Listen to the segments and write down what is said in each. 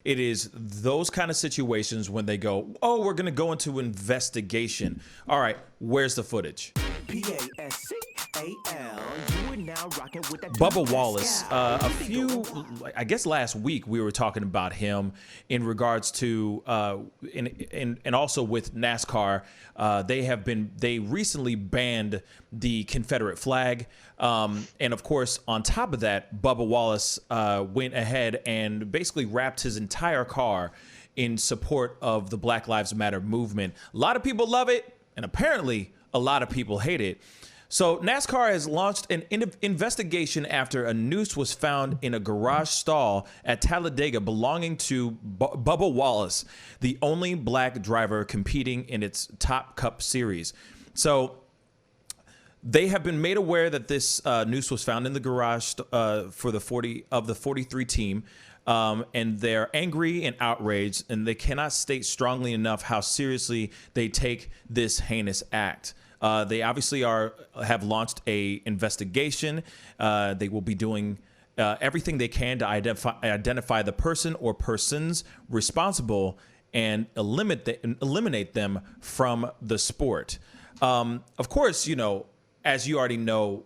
It is those kind of situations when they go, oh, we're going to go into investigation. All right, where's the footage? Pascal, you are now rocking with that Bubba Wallace, I guess last week we were talking about him in regards to, and also with NASCAR, they recently banned the Confederate flag. And of course, on top of that, Bubba Wallace went ahead and basically wrapped his entire car in support of the Black Lives Matter movement. A lot of people love it, and apparently a lot of people hate it. So NASCAR has launched an investigation after a noose was found in a garage stall at Talladega belonging to Bubba Wallace, the only black driver competing in its Top Cup series. So they have been made aware that this noose was found in the garage for the 43 team. And they're angry and outraged, and they cannot state strongly enough how seriously they take this heinous act. They obviously have launched a investigation. They will be doing everything they can to identify the person or persons responsible and eliminate them from the sport. Of course, you know, as you already know,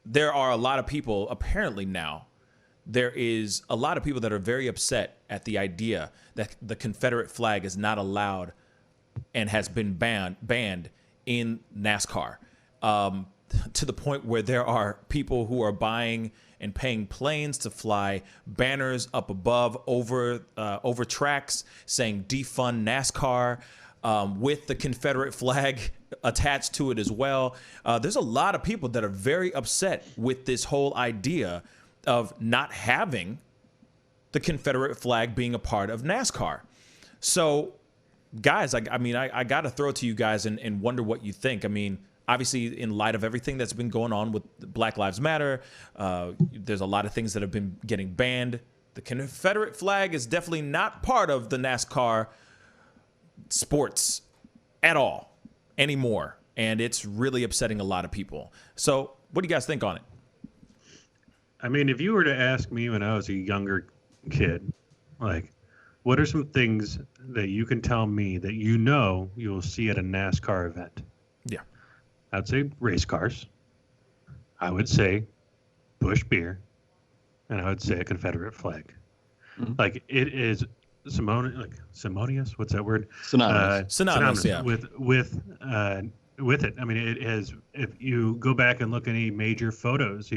there are a lot of people apparently now. There is a lot of people that are very upset at the idea that the Confederate flag is not allowed and has been banned in NASCAR, to the point where there are people who are buying and paying planes to fly banners up above over tracks saying defund NASCAR, with the Confederate flag attached to it as well. There's a lot of people that are very upset with this whole idea of not having the Confederate flag being a part of NASCAR. So, guys, I mean, I got to throw it to you guys and wonder what you think. I mean, obviously, in light of everything that's been going on with Black Lives Matter, there's a lot of things that have been getting banned. The Confederate flag is definitely not part of the NASCAR sports at all anymore. And it's really upsetting a lot of people. So what do you guys think on it? I mean, if you were to ask me when I was a younger kid, like, what are some things that you can tell me that you know you'll see at a NASCAR event? Yeah. I'd say race cars. I would say Busch beer. And I would say a Confederate flag. Mm-hmm. Like, it is simonious? What's that word? Synonymous, yeah. With it. I mean, it is, if you go back and look at any major photos,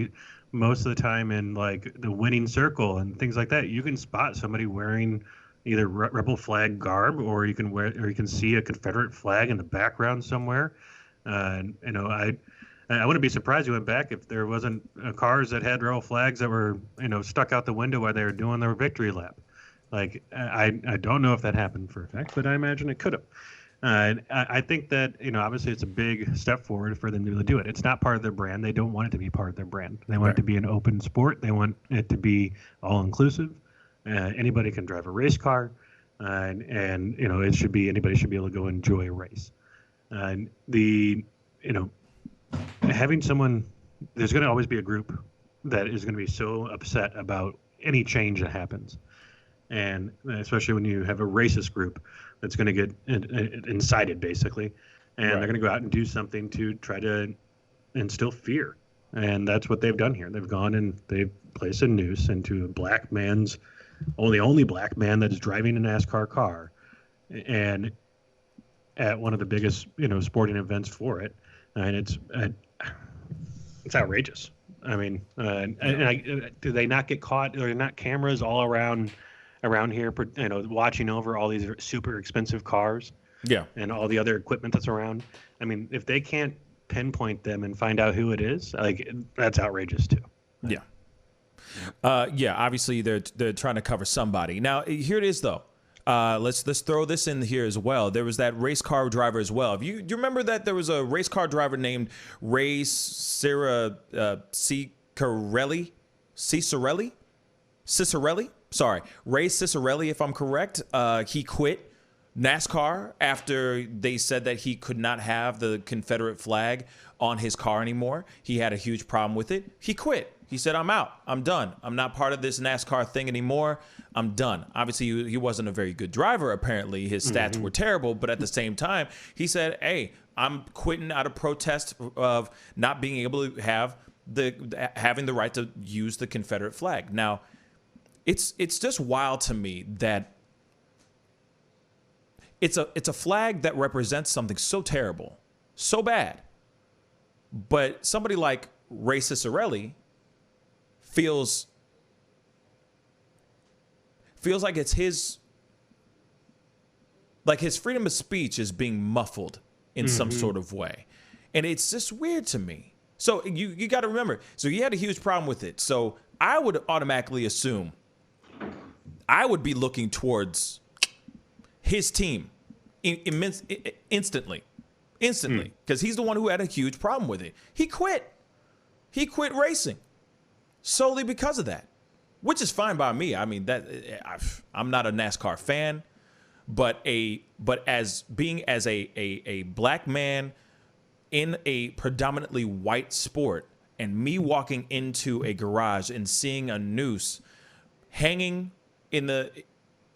most of the time in like the winning circle and things like that, you can spot somebody wearing either rebel flag garb, or you can see a Confederate flag in the background somewhere. You know, I wouldn't be surprised you went back if there wasn't cars that had rebel flags that were, you know, stuck out the window while they were doing their victory lap. Like, I don't know if that happened for a fact, but I imagine it could have. I think that, you know, obviously it's a big step forward for them to do it. It's not part of their brand. They don't want it to be part of their brand. They want it to be an open sport. They want it to be all inclusive. Anybody can drive a race car, and you know, anybody should be able to go enjoy a race. And having someone, there's going to always be a group that is going to be so upset about any change that happens. And especially when you have a racist group that's going to get incited, basically, and they're going to go out and do something to try to instill fear. And that's what they've done here. They've gone and they've placed a noose into a black man's, only black man that is driving a NASCAR car, and at one of the biggest, you know, sporting events for it. And it's outrageous. I mean, do they not get caught? Are there not cameras all around here, you know, watching over all these super expensive cars? Yeah. And all the other equipment that's around. I mean, if they can't pinpoint them and find out who it is, like, that's outrageous too. Yeah. Yeah. Obviously, they're trying to cover somebody. Now, here it is, though. Let's throw this in here as well. There was that race car driver as well. Do you remember that there was a race car driver named Ray Cicerelli? Sorry, Ray Cicerelli, if I'm correct. He quit NASCAR after they said that he could not have the Confederate flag on his car anymore. He had a huge problem with it. He quit. He said, I'm out. I'm done. I'm not part of this NASCAR thing anymore. I'm done. Obviously, he wasn't a very good driver, apparently. His stats were terrible. But at the same time, he said, hey, I'm quitting out of protest of not being able to have having the right to use the Confederate flag. Now, it's just wild to me that it's a flag that represents something so terrible, so bad. But somebody like Ray Ciccarelli feels like it's his freedom of speech is being muffled in some sort of way. And it's just weird to me. So you got to remember, so he had a huge problem with it. So I would automatically assume I would be looking towards his team instantly, because he's the one who had a huge problem with it. He quit racing solely because of that, which is fine by me. I mean, I'm not a NASCAR fan, but as a black man in a predominantly white sport, and me walking into a garage and seeing a noose hanging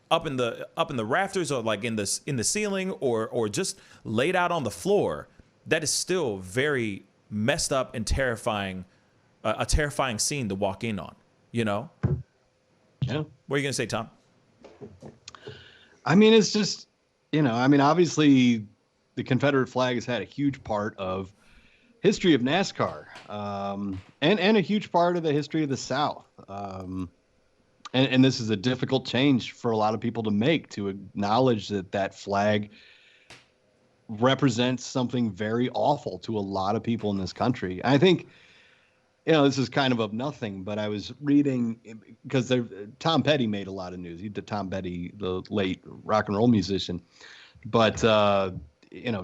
up in the rafters, or like in the ceiling, or just laid out on the floor, that is still very messed up and terrifying, a terrifying scene to walk in on, you know? Yeah. What are you going to say, Tom? I mean, it's just, obviously the Confederate flag has had a huge part of history of NASCAR, and a huge part of the history of the South. And this is a difficult change for a lot of people to make, to acknowledge that flag represents something very awful to a lot of people in this country. I think, this is kind of nothing, but I was reading, because Tom Petty made a lot of news. He did Tom Petty, the late rock and roll musician. But,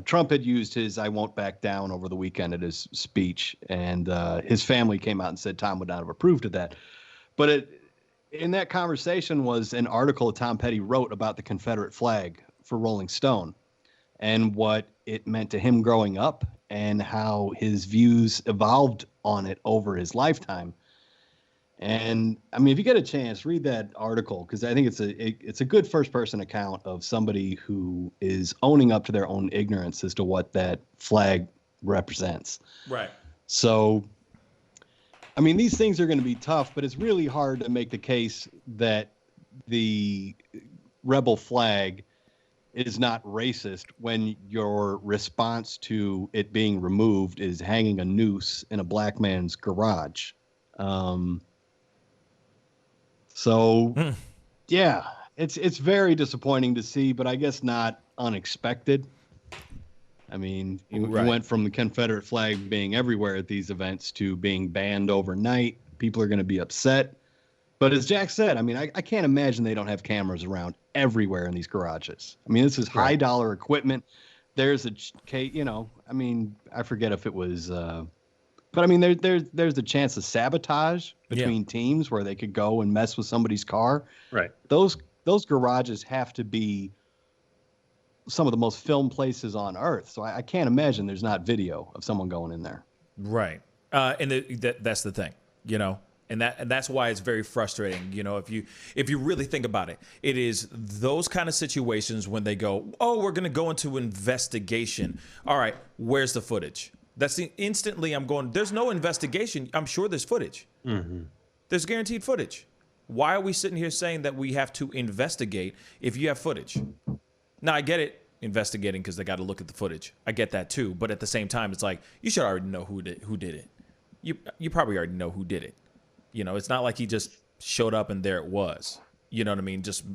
Trump had used his "I won't back down" over the weekend at his speech. And his family came out and said Tom would not have approved of that. But in that conversation was an article that Tom Petty wrote about the Confederate flag for Rolling Stone, and what it meant to him growing up, and how his views evolved on it over his lifetime. And I mean, if you get a chance, read that article, because I think it's a good first person account of somebody who is owning up to their own ignorance as to what that flag represents. Right. So, I mean, these things are going to be tough, but it's really hard to make the case that the rebel flag is not racist when your response to it being removed is hanging a noose in a black man's garage. Yeah, it's very disappointing to see, but I guess not unexpected. I mean, you went from the Confederate flag being everywhere at these events to being banned overnight. People are going to be upset. But as Jack said, I mean, I can't imagine they don't have cameras around everywhere in these garages. I mean, this is high dollar equipment. There's I mean, I forget if it was, but I mean, there's a chance of sabotage between teams where they could go and mess with somebody's car. Right. Those garages have to be some of the most filmed places on earth. So I can't imagine there's not video of someone going in there. Right. And that's the thing, and that's why it's very frustrating. If you really think about it, it is those kind of situations when they go, oh, we're going to go into investigation. All right, where's the footage? Instantly I'm going, there's no investigation. I'm sure there's footage. Mm-hmm. There's guaranteed footage. Why are we sitting here saying that we have to investigate if you have footage? Now, I get it, investigating, because they got to look at the footage. I get that too. But at the same time, it's like, you should already know who did it. You probably already know who did it. It's not like he just showed up and there it was. You know what I mean? Just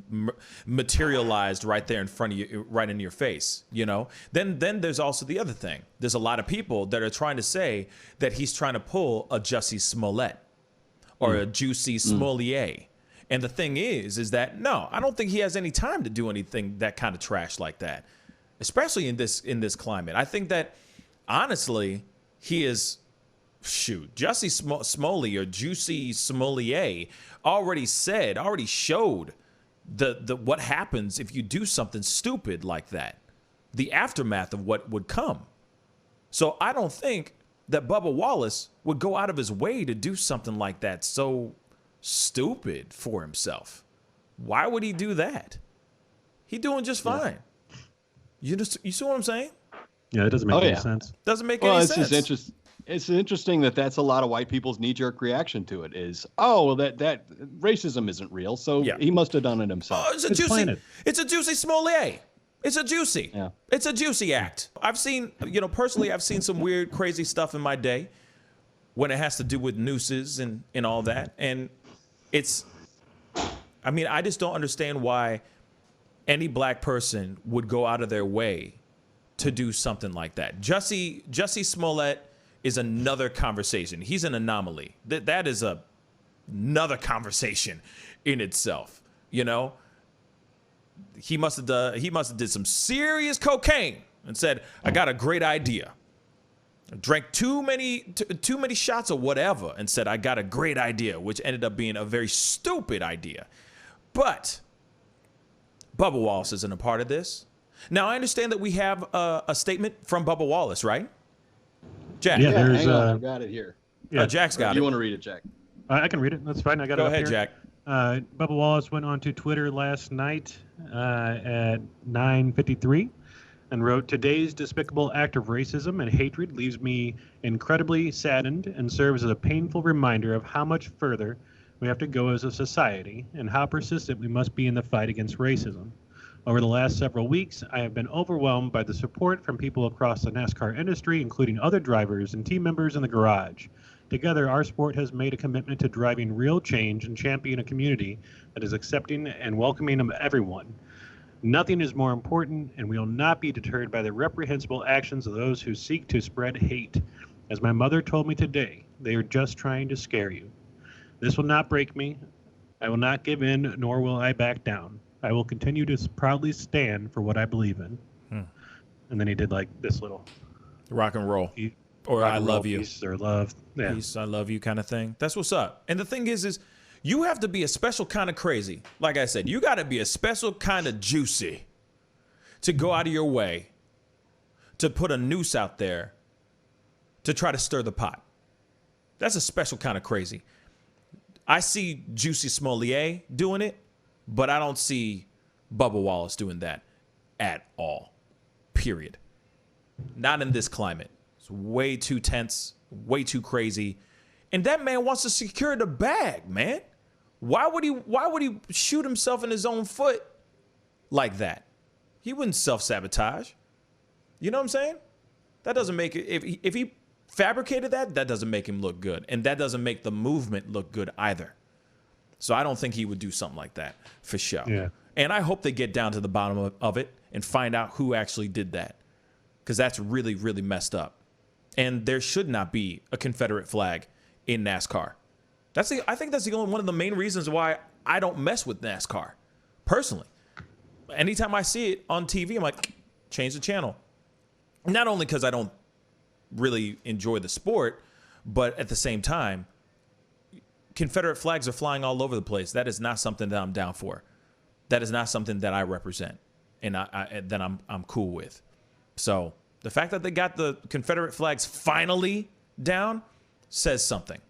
materialized right there in front of you, right in your face. Then there's also the other thing. There's a lot of people that are trying to say that he's trying to pull a Jussie Smollett or a Juicy Smollett. And the thing is that no, I don't think he has any time to do anything that kind of trash like that, especially in this climate. I think that honestly, he is. Jussie Smollett or Juicy Smollett already showed the what happens if you do something stupid like that, the aftermath of what would come. So I don't think that Bubba Wallace would go out of his way to do something like that so stupid for himself. Why would he do that? He doing just fine. You see what I'm saying? Yeah, it doesn't make any sense. Doesn't make any sense. It's interesting that that's a lot of white people's knee-jerk reaction to it is, oh, well, that racism isn't real, so he must have done it himself. Oh, it's a juicy Smollett. It's a juicy. Yeah. It's a juicy act. I've seen, personally, I've seen some weird, crazy stuff in my day when it has to do with nooses and all that. And I just don't understand why any black person would go out of their way to do something like that. Jussie Smollett is another conversation. He's an anomaly. That is another conversation in itself. He must have did some serious cocaine and said, I got a great idea. Drank too many shots of whatever and said, I got a great idea, which ended up being a very stupid idea. But Bubba Wallace isn't a part of this. Now, I understand that we have a statement from Bubba Wallace, right? Jack. Yeah, hang on, I got it here. Yeah, Jack's got it. You want to read it, Jack? I can read it. That's fine. I got it Go up ahead, here. Jack. Bubba Wallace went on to Twitter last night at 9:53 and wrote, "Today's despicable act of racism and hatred leaves me incredibly saddened and serves as a painful reminder of how much further we have to go as a society and how persistent we must be in the fight against racism. Over the last several weeks, I have been overwhelmed by the support from people across the NASCAR industry, including other drivers and team members in the garage. Together, our sport has made a commitment to driving real change and championing a community that is accepting and welcoming of everyone. Nothing is more important, and we will not be deterred by the reprehensible actions of those who seek to spread hate. As my mother told me today, they are just trying to scare you. This will not break me. I will not give in, nor will I back down. I will continue to proudly stand for what I believe in." And then he did like this little Rock and roll. Or I love you. Peace or love. Yeah. Peace, I love you kind of thing. That's what's up. And the thing is you have to be a special kind of crazy. Like I said, you got to be a special kind of juicy to go out of your way to put a noose out there to try to stir the pot. That's a special kind of crazy. I see Juicy Smollett doing it, but I don't see Bubba Wallace doing that at all. Period. Not in this climate. It's way too tense, way too crazy. And that man wants to secure the bag, man. Why would he shoot himself in his own foot like that? He wouldn't self-sabotage. You know what I'm saying? That doesn't make it, if he fabricated that doesn't make him look good. And that doesn't make the movement look good either. So I don't think he would do something like that for sure. Yeah. And I hope they get down to the bottom of it and find out who actually did that. Because that's really, really messed up. And there should not be a Confederate flag in NASCAR. I think that's one of the main reasons why I don't mess with NASCAR, personally. Anytime I see it on TV, I'm like, change the channel. Not only because I don't really enjoy the sport, but at the same time, Confederate flags are flying all over the place. That is not something that I'm down for. That is not something that I represent and that I'm cool with. So the fact that they got the Confederate flags finally down says something.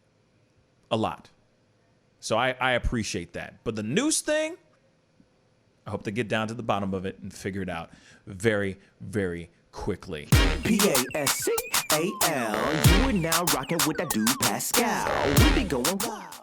A lot. So I appreciate that. But the noose thing, I hope they get down to the bottom of it and figure it out very, very quickly. Pascal, you are now rocking with that dude Pascal. We be going wild.